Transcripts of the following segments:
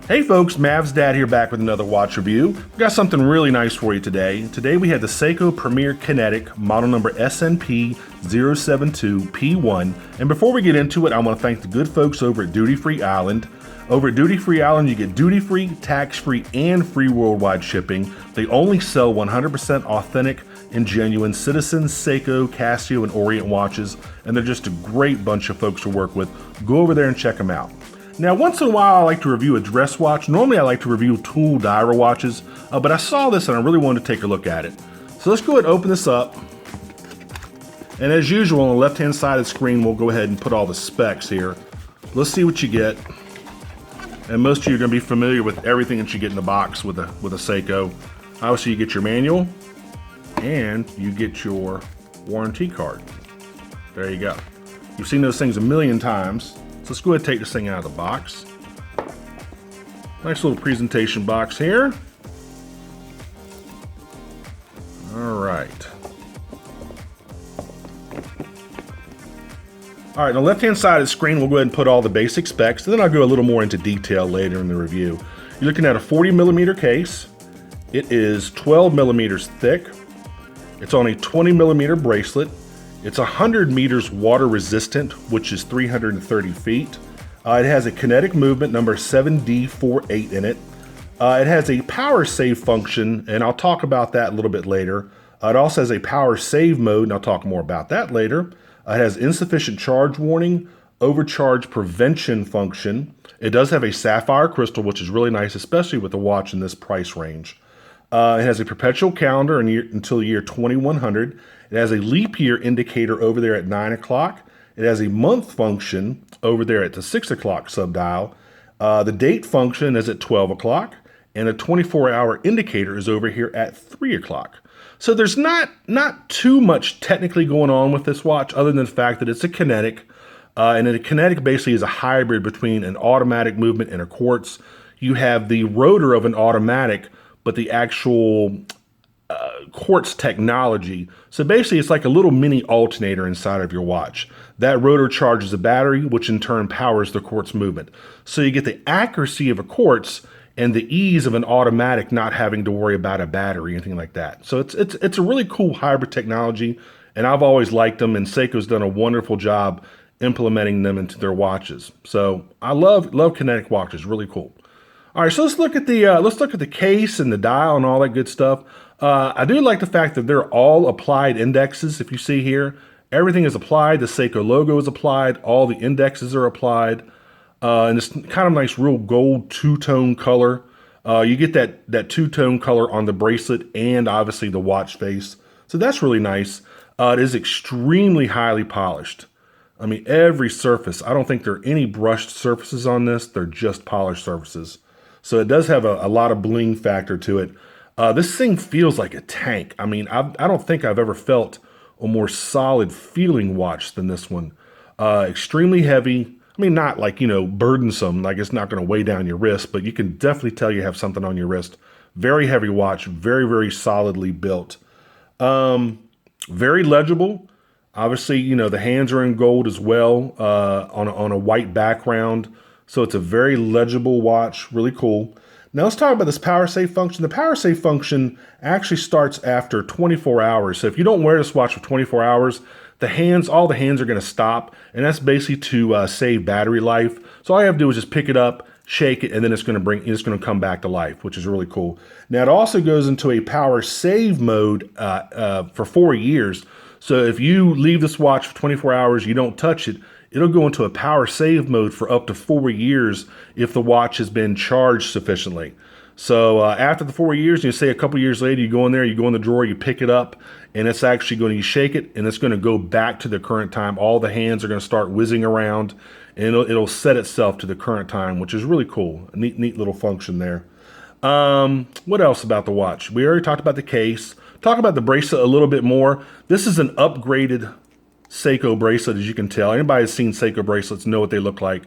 Hey folks, Mav's Dad here back with another watch review. We've got something really nice for you today. Today we have the Seiko Premier Kinetic, model number SRP072P1. And before we get into it, I want to thank the good folks over at Duty Free Island. Over at Duty Free Island, you get duty-free, tax-free, and free worldwide shipping. They only sell 100% authentic and genuine Citizen, Seiko, Casio, and Orient watches, and they're just a great bunch of folks to work with. Go over there and check them out. Now, once in a while, I like to review a dress watch. Normally, I like to review tool diver watches, but I saw this and I really wanted to take a look at it. So let's go ahead and open this up. And as usual, on the left-hand side of the screen, we'll go ahead and put all the specs here. Let's see what you get. And most of you are going to be familiar with everything that you get in the box with a Seiko. Obviously, you get your manual and you get your warranty card. There you go. You've seen those things a million times. So let's go ahead and take this thing out of the box. Nice little presentation box here. All right. All right, on the left-hand side of the screen, we'll go ahead and put all the basic specs, and then I'll go a little more into detail later in the review. You're looking at a 40mm case. It is 12 millimeters thick. It's on a 20mm bracelet. It's 100 meters water resistant, which is 330 feet. It has a kinetic movement number 7D48 in it. It has a power save function, and I'll talk about that a little bit later. It also has a power save mode, and I'll talk more about that later. It has insufficient charge warning, overcharge prevention function. It does have a sapphire crystal, which is really nice, especially with a watch in this price range. It has a perpetual calendar until the year 2100. It has a leap year indicator over there at 9 o'clock. It has a month function over there at the 6 o'clock subdial. The date function is at 12 o'clock, and a 24-hour indicator is over here at 3 o'clock. So there's not too much technically going on with this watch other than the fact that it's a Kinetic. And a Kinetic basically is a hybrid between an automatic movement and a quartz. You have the rotor of an automatic, but the actual quartz technology. So basically it's like a little mini alternator inside of your watch. That rotor charges a battery, which in turn powers the quartz movement. So you get the accuracy of a quartz and the ease of an automatic, not having to worry about a battery or anything like that. So it's a really cool hybrid technology, and I've always liked them, and Seiko's done a wonderful job implementing them into their watches. So I love Kinetic watches, really cool. All right, so let's look at the case and the dial and all that good stuff. I do like the fact that they're all applied indexes. If you see here, everything is applied. The Seiko logo is applied. All the indexes are applied. And it's kind of nice, real gold two-tone color. You get that two-tone color on the bracelet and obviously the watch face. So that's really nice. It is extremely highly polished. I mean, every surface. I don't think there are any brushed surfaces on this. They're just polished surfaces. So it does have a lot of bling factor to it. This thing feels like a tank. I mean, I don't think I've ever felt a more solid feeling watch than this one. Extremely heavy. I mean, not like, burdensome, like it's not going to weigh down your wrist, but you can definitely tell you have something on your wrist. Very heavy watch, very, very solidly built. Very legible. Obviously, the hands are in gold as well, on a white background. So it's a very legible watch, really cool. Now let's talk about this power save function. The power save function actually starts after 24 hours. So if you don't wear this watch for 24 hours, all the hands are going to stop, and that's basically to save battery life. So all you have to do is just pick it up, shake it, and then it's going to come back to life, which is really cool. Now it also goes into a power save mode for 4 years. So if you leave this watch for 24 hours, you don't touch it, it'll go into a power save mode for up to 4 years if the watch has been charged sufficiently. So after the 4 years, you say a couple years later, you go in there, you go in the drawer, you pick it up, and it's actually going to shake it, and it's going to go back to the current time. All the hands are going to start whizzing around, and it'll set itself to the current time, which is really cool. A neat little function there. What else about the watch? We already talked about the case. Talk about the bracelet a little bit more. This is an upgraded Seiko bracelet, as you can tell. Anybody who's seen Seiko bracelets know what they look like.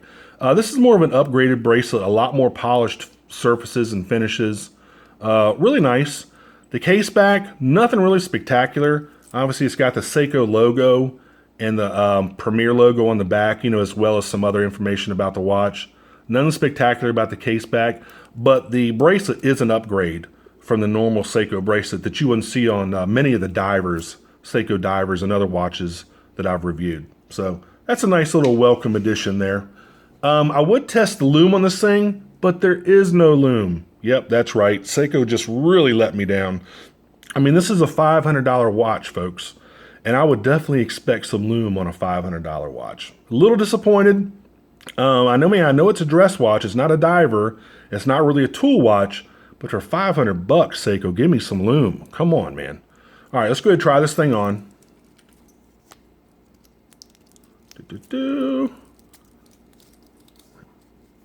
This is more of an upgraded bracelet, a lot more polished surfaces and finishes. Really nice. The case back, nothing really spectacular. Obviously, it's got the Seiko logo and the Premier logo on the back, you know, as well as some other information about the watch. Nothing spectacular about the case back, but the bracelet is an upgrade from the normal Seiko bracelet that you wouldn't see on many of the divers, Seiko divers and other watches that I've reviewed. So that's a nice little welcome addition there. I would test the lume on this thing, but there is no lume. Yep, that's right. Seiko just really let me down. I mean, this is a $500 watch, folks, and I would definitely expect some lume on a $500 watch. A little disappointed. I know it's a dress watch. It's not a diver. It's not really a tool watch, but for $500, Seiko, give me some lume. Come on, man. All right, let's go ahead and try this thing on.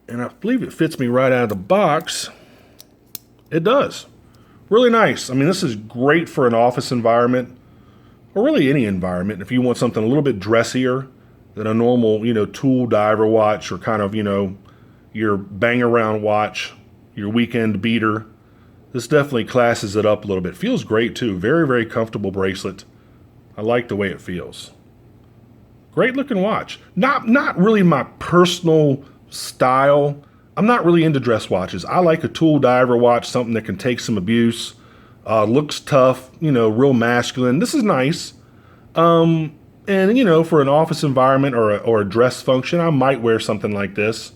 And I believe it fits me right out of the box. It does. Really nice. I mean, this is great for an office environment, or really any environment. If you want something a little bit dressier than a normal, you know, tool diver watch, or kind of, you know, your bang around watch, your weekend beater. This definitely classes it up a little bit. Feels great too. Very, very comfortable bracelet. I like the way it feels. Great looking watch. Not really my personal style. I'm not really into dress watches. I like a tool diver watch, something that can take some abuse. Looks tough, you know, real masculine. This is nice. And, you know, for an office environment or a dress function, I might wear something like this.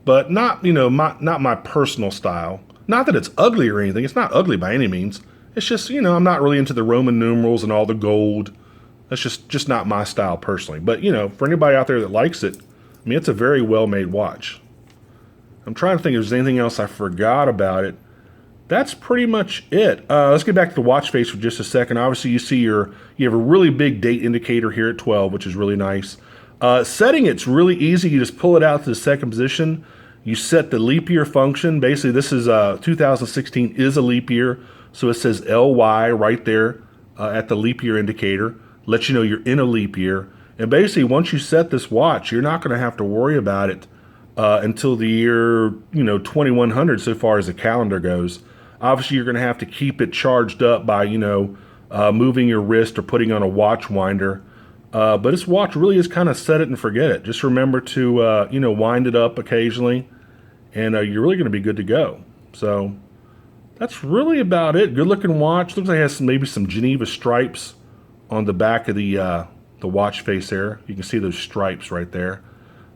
But not, you know, not my personal style. Not that it's ugly or anything. It's not ugly by any means. It's just, you know, I'm not really into the Roman numerals and all the gold. That's just not my style personally. But, you know, for anybody out there that likes it, I mean, it's a very well-made watch. I'm trying to think if there's anything else I forgot about it. That's pretty much it. Let's get back to the watch face for just a second. Obviously, you see you have a really big date indicator here at 12, which is really nice. Setting it's really easy. You just pull it out to the second position. You set the leap year function. Basically, this is 2016 is a leap year, so it says LY right there at the leap year indicator. Lets you know you're in a leap year. And basically, once you set this watch, you're not going to have to worry about it until the year, you know, 2100 so far as the calendar goes. Obviously, you're going to have to keep it charged up by, you know, moving your wrist or putting on a watch winder. But this watch really is kind of set it and forget it. Just remember to, you know, wind it up occasionally, and you're really going to be good to go. So that's really about it. Good looking watch. Looks like it has maybe some Geneva stripes on the back of the watch face there. You can see those stripes right there.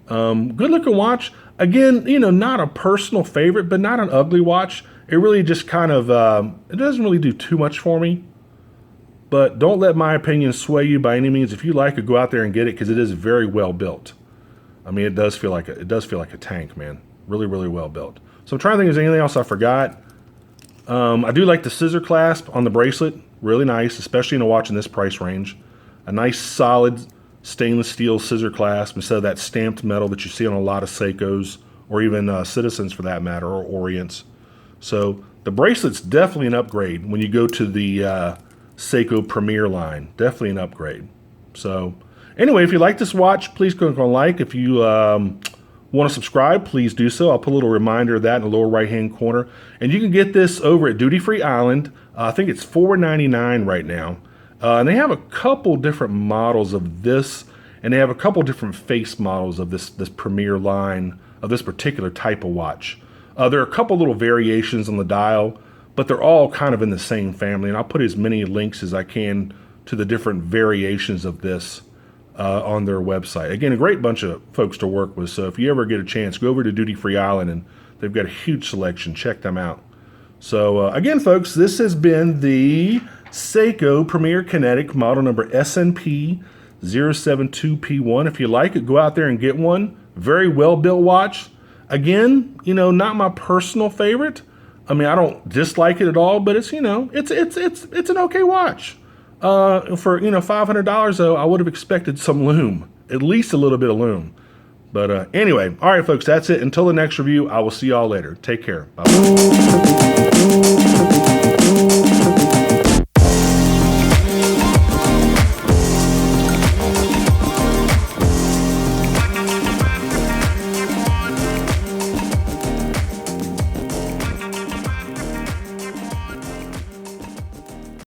Good looking watch. Again, you know, not a personal favorite, but not an ugly watch. It really just kind of, it doesn't really do too much for me. But don't let my opinion sway you by any means. If you like it, go out there and get it, because it is very well built. I mean, it does feel like a tank, man. Really, really well built. So I'm trying to think if there's anything else I forgot. I do like the scissor clasp on the bracelet. Really nice, especially in a watch in this price range. A nice solid stainless steel scissor clasp instead of that stamped metal that you see on a lot of Seikos, or even Citizens for that matter, or Orients. So the bracelet's definitely an upgrade when you go to the Seiko Premier line. Definitely an upgrade. So anyway, if you like this watch, please click on like. If you want to subscribe, please do so. I'll put a little reminder of that in the lower right hand corner. And you can get this over at Duty Free Island. I think it's $4.99 right now. And they have a couple different models of this, and they have a couple different face models of this Premier line of this particular type of watch. There are a couple little variations on the dial, but they're all kind of in the same family, and I'll put as many links as I can to the different variations of this on their website. Again, a great bunch of folks to work with, so if you ever get a chance, go over to Duty Free Island, and they've got a huge selection. Check them out. So again, folks, this has been the Seiko Premier Kinetic model number SRP072P1. If you like it, go out there and get one. Very well-built watch. Again, you know, not my personal favorite. I mean, I don't dislike it at all, but it's, you know, it's an okay watch. For, you know, $500 though, I would have expected some lume, at least a little bit of lume. But anyway, all right, folks, that's it. Until the next review, I will see y'all later. Take care. Bye-bye.